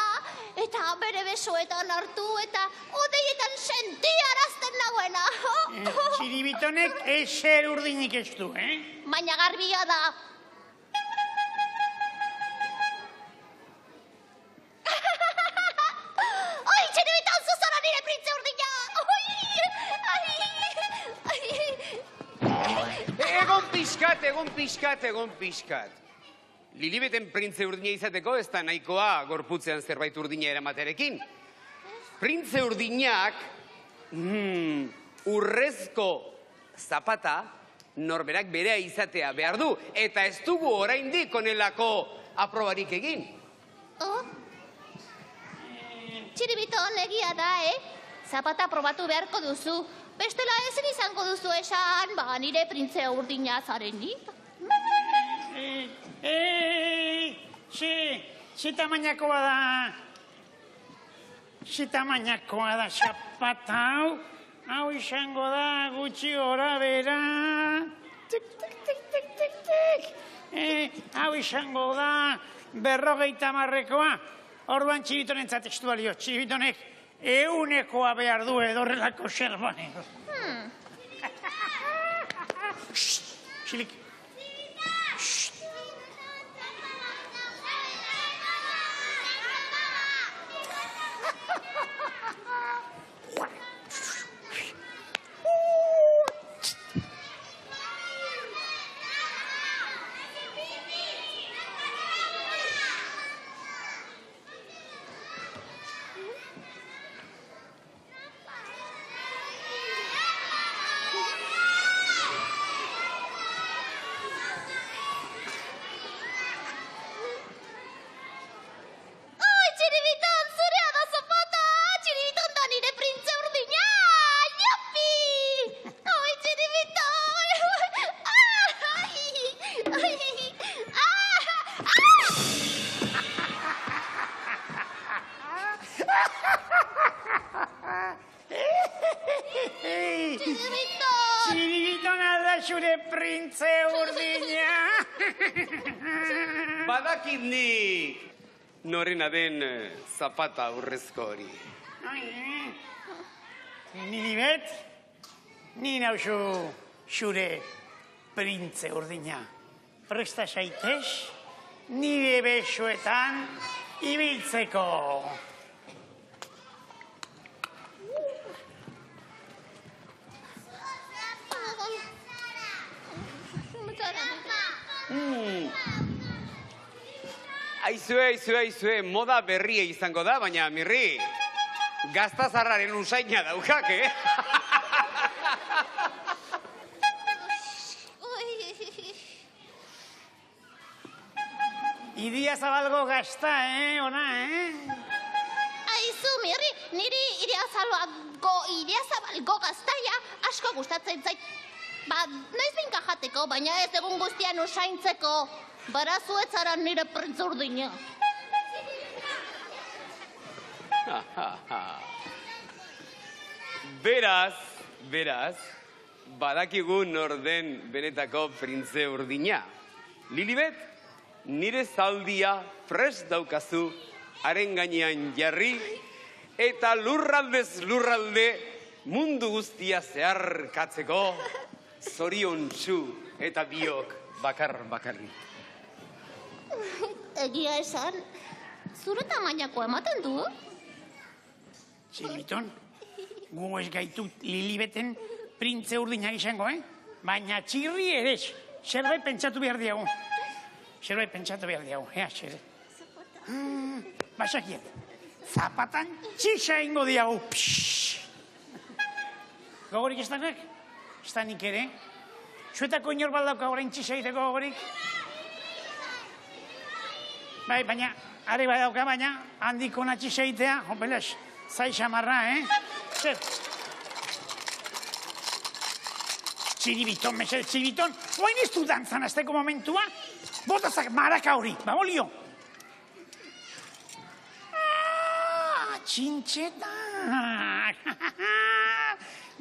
H: eta bere besoetan hartu eta odeietan sentiarazten nagoena.
D: Txiribitonek ezer urdinik ez du,
H: Baina garbia da. Oi, txiribiton, zuzara nire printze urdina.
A: Egon pixkat. Lilibeten printze urdina izateko ez da nahikoa gorputzean zerbait urdina eramaterekin. Printze urdinak urrezko zapata norberak berea izatea behar du. Eta ez dugu oraindik honelako aprobarik egin.
H: Txiribiton egia da, Zapata probatu beharko duzu. Bestela ezin izango duzu esan, nire printze urdina zarenik.
D: Ze tamainakoa da. Ze tamainakoa da zapata hau. Hau izango da gutxi gora bera. Hau izango da 50-marrekoa. Orduan txibitonentzat ez du balio. Txibitonek 100koa behar du edorrelako zerbait. Xilik. Zure printze urdina.
A: Badakit nik norena den zapata urrezko hori.
D: Lilibet, ni nauzu zure printze urdina. Presta zaitez, nire besoetan ibiltzeko.
A: Aizue, moda berria izango da, baina Mirri, gaztazarraren usaina daukak,
D: Idia zabalgo gazta, ona,
H: Aizu, Mirri, niri idia zabalgo gaztaia asko gustatzen zait. Noiz binka jateko, baina ez egun guztian usaintzeko. Barazuetzara nire printze urdina.
A: Beraz, badakigu nor den benetako printze urdina. Lilibet, nire zaldia prest daukazu, haren gainean jarri, eta lurraldez lurralde mundu guztia zeharkatzeko, zoriontsu eta biok bakarrik.
H: Egia esan, zure tamainako ematen du?
D: Txiribiton, gu ez gaitu Lilibeten printze urdina izango, Baina txirri ere, zerbait pentsatu behar diagu. Ea, zerbait. Basakiet. zapatan txisa ingo diagu. Gogorik ez danak? Ez da nik ere. Zuetako inor baldauka orain txisa egiteko gogorik? Bai, baina, are badauka, baina, handiko na txisa egitea, hopelas, zai xamarra, Zer? Txiribiton, mesel, txiribiton, oain ez du dantzan azteko momentua? Botazak maraka hori, babolio. Txintxetak.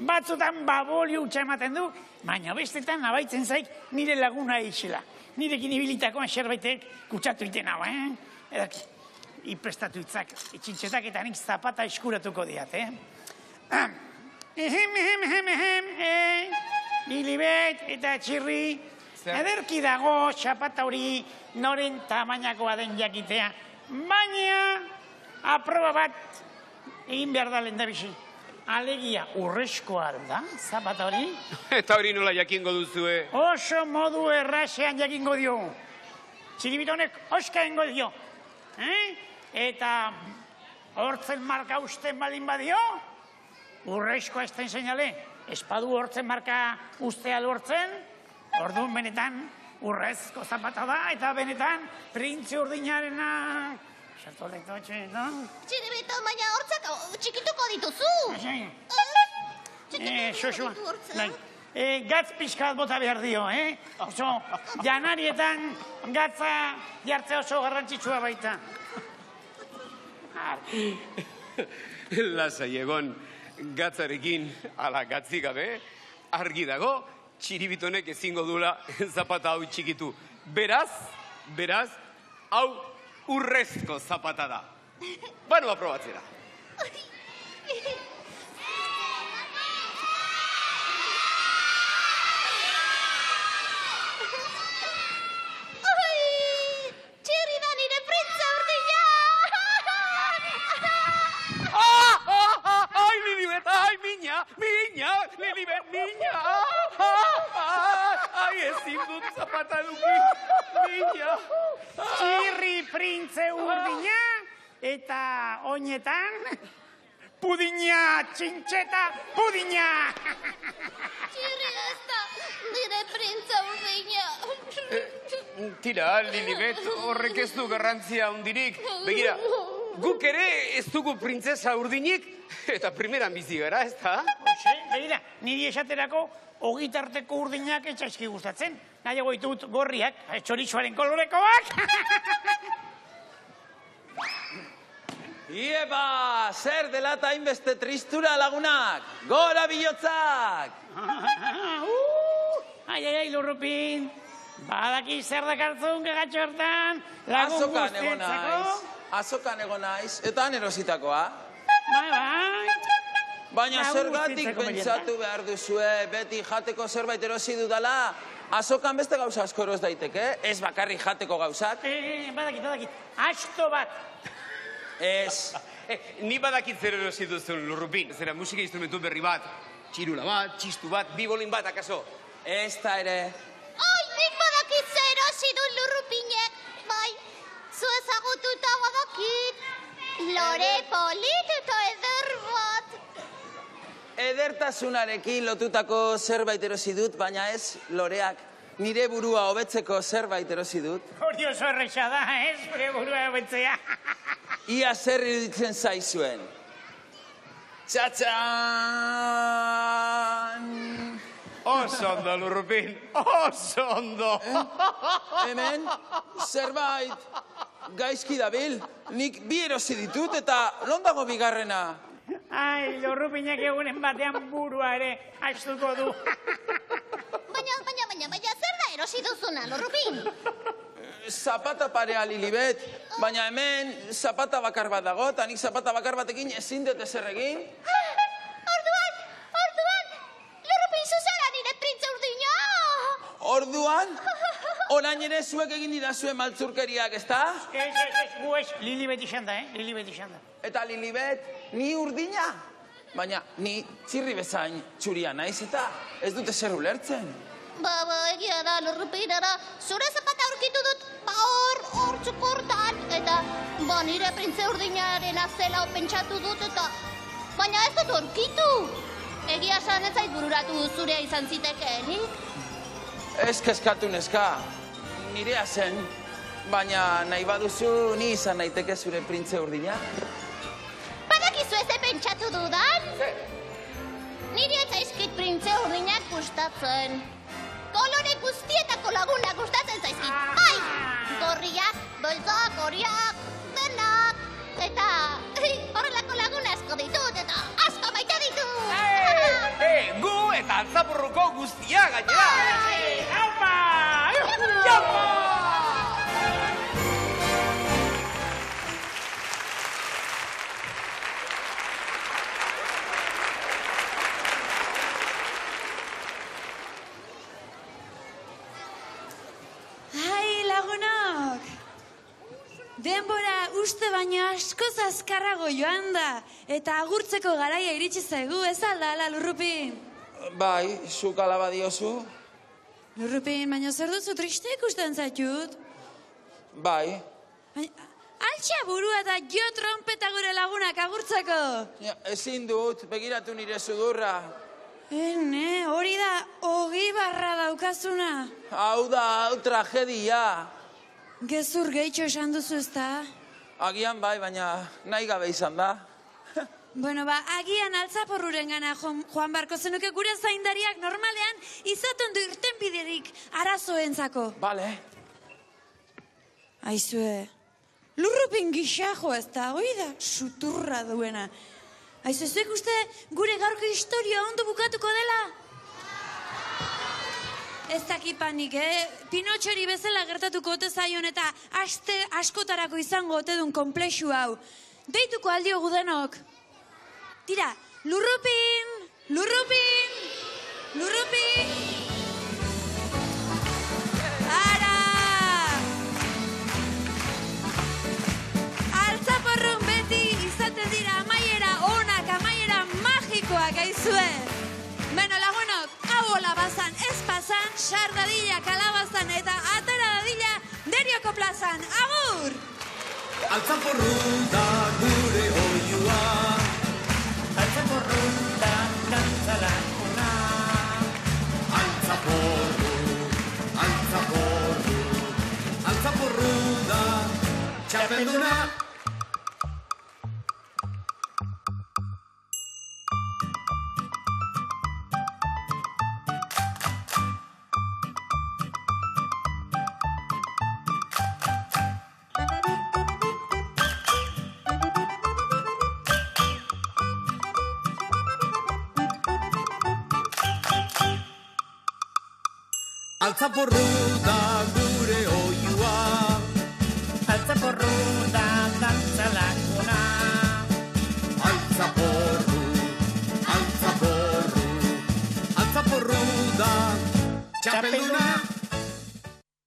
D: Batzutan babolio utxa ematen du, baina bestetan nabaitzen zaik nire laguna eixela. Nirekin ibilitakoan zerbaitek kutsatu iten hau, Edaki, iprestatu itzak, txintxetak eta nik zapata eskuratuko diat, Lilibet eta Txirri, ederki dago zapata hori noren tamainakoa den jakitea. Baina, aproba bat egin behar da lehendabizi. Alegia urrezkoa da, zapata hori?
A: Eta hori nola jakingo duzue?
D: Oso modu errazean jakingo dio. Txiribitonek oska ingo dio. Eta hortzen marka usten balin badio, urrezkoa ez den seinale. Espadu hortzen marka ustea lortzen, orduan benetan urrezko zapata da, eta benetan printze urdinarena... Sartu lektotxe, no?
H: Txiribito, baina hortzak txikituko dituzu.
D: Xoxua. Gatz pixkat bota behar dio, Oso, janarietan gatza jartzea oso garrantzitsua baita.
A: Lasai egon gatzarekin ala gatzi gabe, argi dago, Txiribitonek ezingo dula zapata hau txikitu. Beraz, hau urrezko zapata da. Bano aprobatzera.
H: Txirri da nire printza urdina!
A: Ai, Lilibet, ai, miña, Lilibet, miña! Ai, ezin dut zapata eduki, miña!
D: Txirri printze urdina eta oinetan pudina, txintxeta, pudina!
H: Txirri ez da nire printza urdina.
A: Tira, Lilibet, horrek ez du garrantzia hundirik. Begira, guk ere ez dugu printzesa urdinik, eta primeran bizi gara, ez da?
D: Begira, niri esaterako ogitarteko urdinak etxaizki gustatzen. Nahiago ditut gorriak, txoritxoaren kolorekoak.
C: Ieba, zer dela eta hainbeste tristura lagunak, gora bihotzak!
D: Ai, Lurrupin, badaki zer dakartzun gagatxo hortan, lagun guztientzako.
C: Azokan ego naiz, eta nerositakoa.
D: Bai.
C: Baina zergatik pentsatu behar duzue, beti jateko zerbait erosi dudala, azokan beste gauza asko eros daiteke, ez bakarrik jateko gauzak.
D: Badakit, asto bat.
C: Ez.
A: Ni badakit zer erosi duzun, Lurrupin. Zera musika instrumentu berri bat, txirula bat, txistu bat, bibolin bat, akaso?
C: Ez da ere.
H: Ai, nik badakit zer erosi du Lurrupinek. Bai, zu ezagututa badakit. Lore polit eta eder bat.
C: Edertasunarekin lotutako zerbait erosi dut, baina ez loreak. Nire burua hobetzeko zerbait erosi dut.
D: Hori oso erresa da, ez? Gure burua hobetzea.
C: Ia zer iruditzen zaizuen. Txatxan!
A: Oso ondo, Lurrupin, oso ondo!
C: Hemen, zerbait gaizki dabil. Nik bi erosi ditut eta non dago bigarrena?
D: Ai, Lurrupinek egunen batean burua ere astuko du.
H: Baina, zer da erosi duzuna, Lurrupin?
C: Zapata parea, Lilibet, baina hemen zapata bakar bat dago, eta nik zapata bakar batekin ezin dut ezer egin.
H: Orduan, Lurrupin zuzara nire printza urdina!
C: Orduan, orain ere zuek egin didazuen maltzurkeriak, ezta?
D: Ez, gu ez, Lilibet izan da, Lilibet izan da.
C: Eta Lilibet, ni urdina? Baina, ni txirri bezain txuria naiz eta ez dute zer ulertzen.
H: Egia da, Lurrupin, zure zapata aurkitu dut, hor txukurtan, eta, nire printze urdinaren azela pentsatu dut, eta, baina ez dut aurkitu. Egia esan ez zait bururatu zurea izan zitekeenik.
C: Ez kezkatu neska, nirea zen, baina nahi baduzu ni izan naiteke zure printze urdina.
H: Badakizu ez pentsatu dudan? Nire ez zaizkit printze urdinak gustatzen. Kolore guztietako lagunak gustatzen zaizkit. Bai, gorriak, beltzak, horiak, denak. Eta horrelako lagun asko ditut eta asko maite ditut.
A: Gu eta Altzapurruko guztia gainera.
D: Aupa!
B: Ai, lagunok! Denbora uste baino askoz azkarrago joan da, eta agurtzeko garaia iritsi zaigu, ez alda, ala, Lurrupin?
C: Bai, zuk alaba diozu?
B: Lurrupin, baina zer duzu triste ikusten zaitut?
C: Bai.
B: Altxa burua eta jo trompeta gure lagunak agurtzeko!
C: Ja, ezin dut, begiratu nire sudurra.
B: Ene, hori da, 20 daukazuna.
C: Hau da, tragedia.
B: Gezur gehitxo esan duzu ezta?
C: Agian bai, baina nahi gabe izan da.
B: Bueno, agian Altzaporruren gana joan barko zenuke gure zaindariak normalean izaten du irtenbiderik arazoentzako.
C: Bale.
B: Aizue, Lurrupin gixajo ez da, hoi da, suturra duena. Aizue, zuek uste gure gaurko historia ondo bukatuko dela? Ez dakipanik, Pinotxori bezala gertatuko ote zaion eta aste askotarako izango ote dun konplexu hau. Deituko aldiogu denok. Tira, Lurrupin! Lurrupin! Lurrupin! Ara! Altzaporrun beti izaten dira amaiera onak, amaiera magikoak aizue. Beno, lagunok, hau hola bazan, ez pasan, sar dadila kalabazan eta atera dadila Derioko plazan. Agur!
E: Altzaporru da gure oiua,
D: Altzaporru da dantzalakuna.
E: altzaporru, altzaporru, altzaporru da txapelduna. Altzaporru da gure oiua,
D: Altzaporru da dantzalakuna.
E: altzaporru, altzaporru, altzaporru da txapelduna.